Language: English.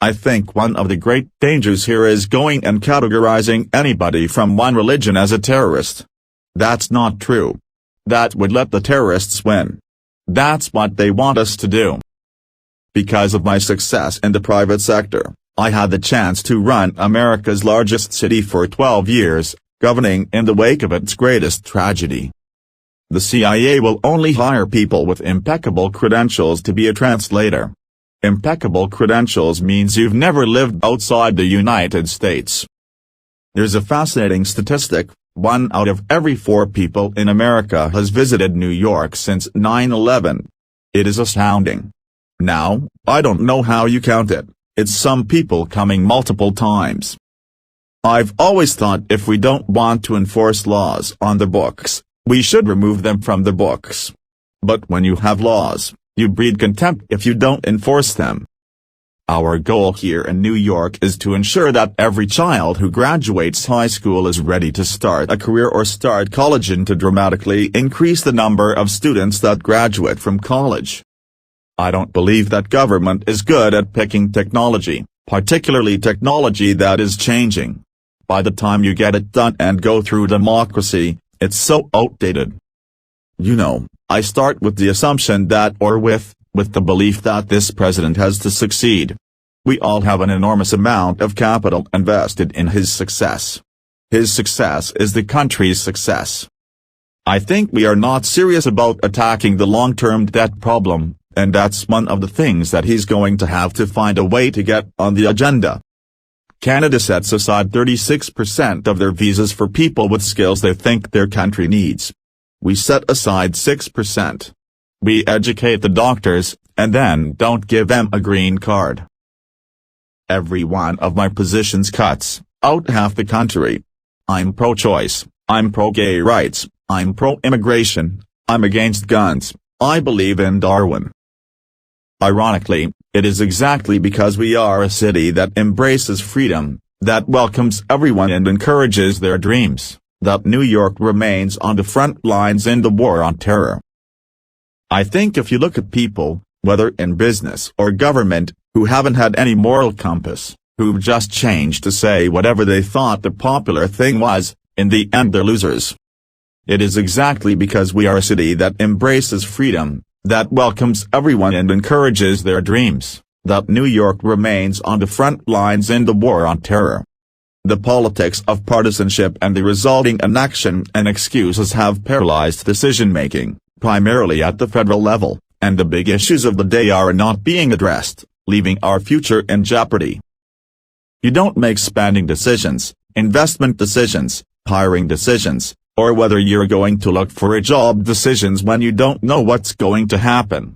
I think one of the great dangers here is going and categorizing anybody from one religion as a terrorist. That's not true. That would let the terrorists win. That's what they want us to do. Because of my success in the private sector, I had the chance to run America's largest city for 12 years, governing in the wake of its greatest tragedy. The CIA will only hire people with impeccable credentials to be a translator. Impeccable credentials means you've never lived outside the United States. There's a fascinating statistic: 1 out of every 4 people in America has visited New York since 9/11. It is astounding. Now, I don't know how you count it, it's some people coming multiple times. I've always thought if we don't want to enforce laws on the books, we should remove them from the books. But when you have laws, you breed contempt if you don't enforce them. Our goal here in New York is to ensure that every child who graduates high school is ready to start a career or start college, and to dramatically increase the number of students that graduate from college. I don't believe that government is good at picking technology, particularly technology that is changing. By the time you get it done and go through democracy, it's so outdated. You know, I start with the assumption that, or with the belief that this president has to succeed. We all have an enormous amount of capital invested in his success. His success is the country's success. I think we are not serious about attacking the long-term debt problem, and that's one of the things that he's going to have to find a way to get on the agenda. Canada sets aside 36% of their visas for people with skills they think their country needs. We set aside 6%. We educate the doctors, and then don't give them a green card. Every one of my positions cuts out half the country. I'm pro-choice, I'm pro-gay rights, I'm pro-immigration, I'm against guns, I believe in Darwin. Ironically, it is exactly because we are a city that embraces freedom, that welcomes everyone and encourages their dreams, that New York remains on the front lines in the war on terror. I think if you look at people, whether in business or government, who haven't had any moral compass, who've just changed to say whatever they thought the popular thing was, in the end they're losers. It is exactly because we are a city that embraces freedom, that welcomes everyone and encourages their dreams, that New York remains on the front lines in the war on terror. The politics of partisanship and the resulting inaction and excuses have paralyzed decision-making, primarily at the federal level, and the big issues of the day are not being addressed, leaving our future in jeopardy. You don't make spending decisions, investment decisions, hiring decisions, or whether you're going to look for a job decisions when you don't know what's going to happen.